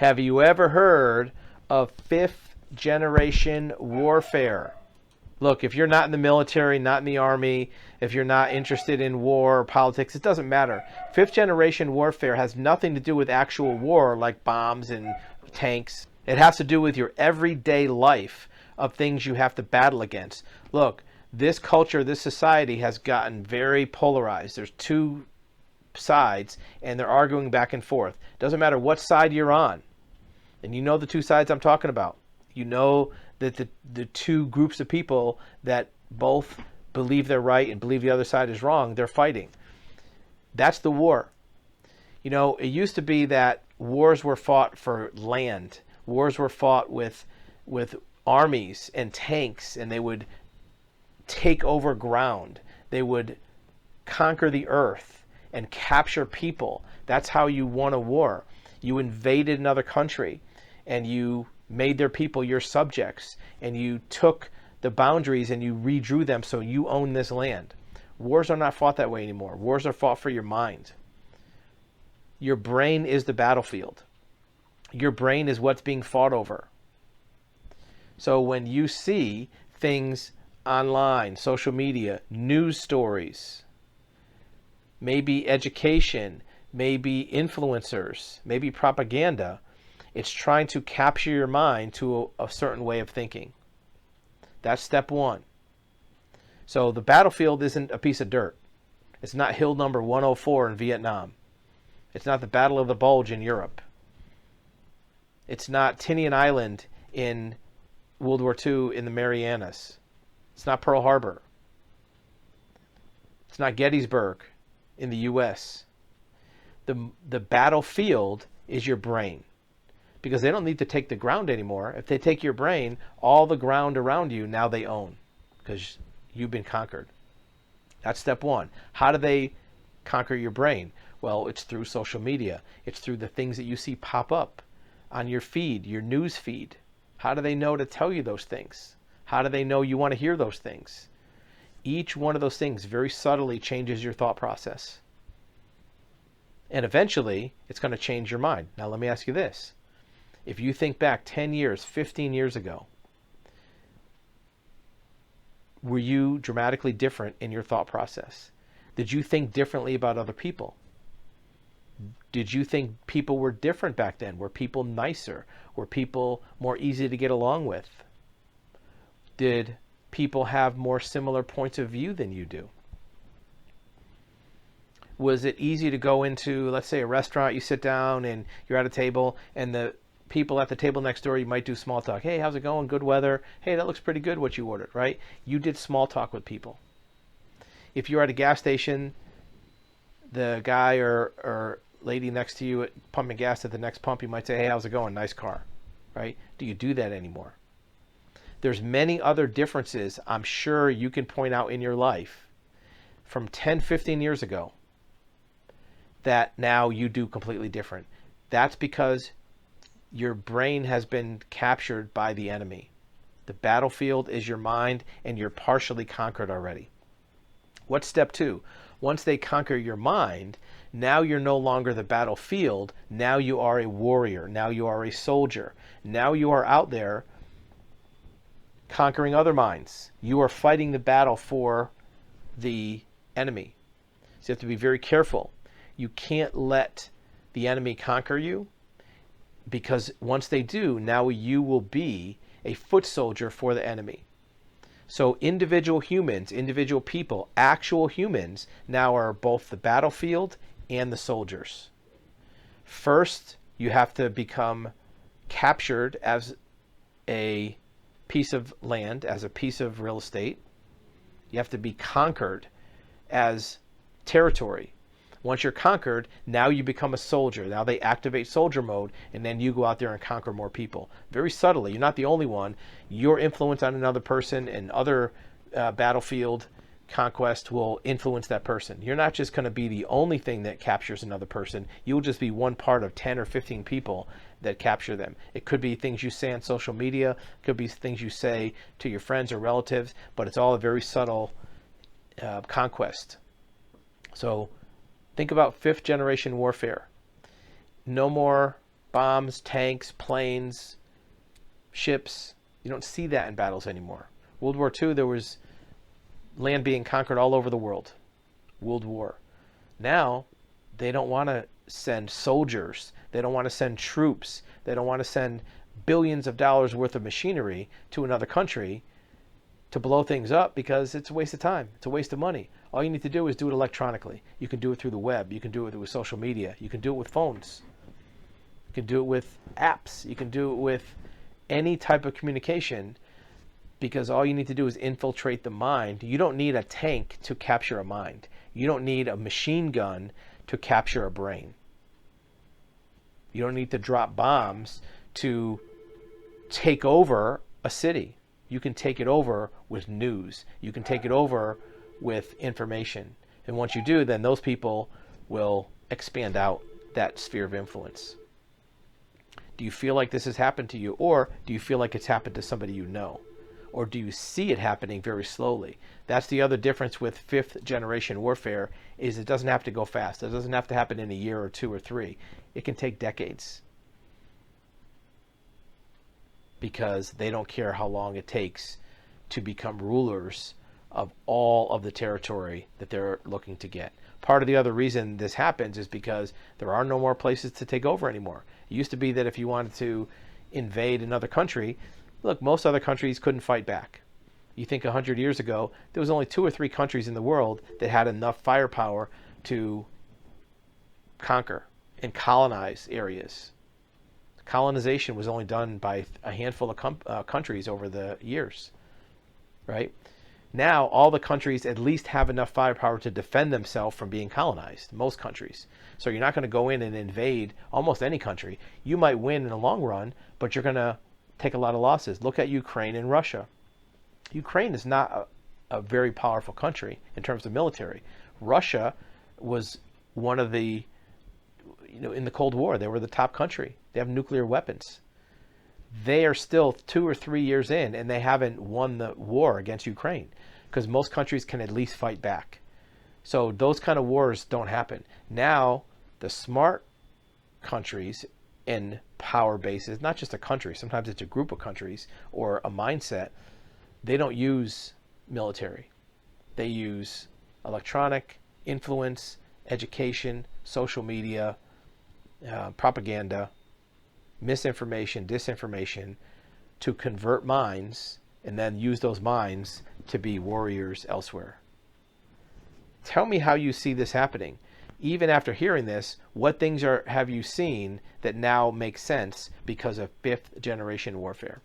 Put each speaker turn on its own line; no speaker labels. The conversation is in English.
Have you ever heard of fifth generation warfare? Look, if you're not in the military, not in the army, if you're not interested in war or politics, it doesn't matter. Fifth generation warfare has nothing to do with actual war like bombs and tanks. It has to do with your everyday life of things you have to battle against. Look, this culture, this society has gotten very polarized. There's two sides and they're arguing back and forth. Doesn't matter what side you're on. And you know the two sides I'm talking about. You know that the two groups of people that both believe they're right and believe the other side is wrong, they're fighting. That's the war. You know, it used to be that wars were fought for land. Wars were fought with armies and tanks, and they would take over ground. They would conquer the earth and capture people. That's how you won a war. You invaded another country and you made their people your subjects, and you took the boundaries and you redrew them so you own this land. Wars are not fought that way anymore. Wars are fought for your mind. Your brain is the battlefield. Your brain is what's being fought over. So when you see things online, social media, news stories, maybe education, maybe influencers, maybe propaganda, it's trying to capture your mind to a certain way of thinking. That's step one. So the battlefield isn't a piece of dirt. It's not hill number 104 in Vietnam. It's not the Battle of the Bulge in Europe. It's not Tinian Island in World War II in the Marianas. It's not Pearl Harbor. It's not Gettysburg in the U.S. The battlefield is your brain. Because they don't need to take the ground anymore. If they take your brain, all the ground around you, now they own. Because you've been conquered. That's step one. How do they conquer your brain? Well, it's through social media. It's through the things that you see pop up on your feed, your news feed. How do they know to tell you those things? How do they know you want to hear those things? Each one of those things very subtly changes your thought process. And eventually, it's going to change your mind. Now, let me ask you this. If you think back 10 years, 15 years ago, were you dramatically different in your thought process? Did you think differently about other people? Did you think people were different back then? Were people nicer? Were people more easy to get along with? Did people have more similar points of view than you do? Was it easy to go into, let's say, a restaurant, you sit down and you're at a table and the people at the table next door, you might do small talk. Hey, how's it going? Good weather. Hey, that looks pretty good what you ordered, right? You did small talk with people. If you're at a gas station, the guy or lady next to you pumping gas at the next pump, you might say, hey, how's it going? Nice car, right? Do you do that anymore? There's many other differences I'm sure you can point out in your life from 10, 15 years ago that now you do completely different. That's because your brain has been captured by the enemy. The battlefield is your mind, and you're partially conquered already. What's step two? Once they conquer your mind, now you're no longer the battlefield. Now you are a warrior. Now you are a soldier. Now you are out there conquering other minds. You are fighting the battle for the enemy. So you have to be very careful. You can't let the enemy conquer you, because once they do, now you will be a foot soldier for the enemy. So individual humans, individual people, actual humans now are both the battlefield and the soldiers. First, you have to become captured as a piece of land, as a piece of real estate. You have to be conquered as territory. Once you're conquered, now you become a soldier. Now they activate soldier mode, and then you go out there and conquer more people. Very subtly. You're not the only one. Your influence on another person and other battlefield conquest will influence that person. You're not just going to be the only thing that captures another person. You'll just be one part of 10 or 15 people that capture them. It could be things you say on social media. It could be things you say to your friends or relatives, but it's all a very subtle conquest. So think about fifth generation warfare. No more bombs, tanks, planes, ships. You don't see that in battles anymore. World War II, there was land being conquered all over the world. World War. Now, they don't want to send soldiers. They don't want to send troops. They don't want to send billions of dollars worth of machinery to another country to blow things up, because it's a waste of time. It's a waste of money. All you need to do is do it electronically. You can do it through the web. You can do it with social media. You can do it with phones. You can do it with apps. You can do it with any type of communication, because all you need to do is infiltrate the mind. You don't need a tank to capture a mind. You don't need a machine gun to capture a brain. You don't need to drop bombs to take over a city. You can take it over with news. You can take it over with information. And once you do, then those people will expand out that sphere of influence. Do you feel like this has happened to you? Or do you feel like it's happened to somebody you know? Or do you see it happening very slowly? That's the other difference with fifth generation warfare, is it doesn't have to go fast. It doesn't have to happen in a year or 2 or 3. It can take decades, because they don't care how long it takes to become rulers of all of the territory that they're looking to get. Part of the other reason this happens is because there are no more places to take over anymore. It used to be that if you wanted to invade another country, look, most other countries couldn't fight back. You think 100 years ago, there was only 2 or 3 countries in the world that had enough firepower to conquer and colonize areas. Colonization was only done by a handful of countries over the years, right? Now, all the countries at least have enough firepower to defend themselves from being colonized, most countries. So you're not going to go in and invade almost any country. You might win in the long run, but you're going to take a lot of losses. Look at Ukraine and Russia. Ukraine is not a very powerful country in terms of military. Russia was one of the, in the Cold War, they were the top country. They have nuclear weapons. They are still 2 or 3 years in, and they haven't won the war against Ukraine, because most countries can at least fight back. So those kind of wars don't happen. Now, the smart countries and power bases, not just a country, sometimes it's a group of countries or a mindset, they don't use military. They use electronic, influence, education, social media, propaganda, misinformation, disinformation, to convert minds and then use those minds to be warriors elsewhere. Tell me how you see this happening. Even after hearing this, what things have you seen that now make sense because of fifth generation warfare?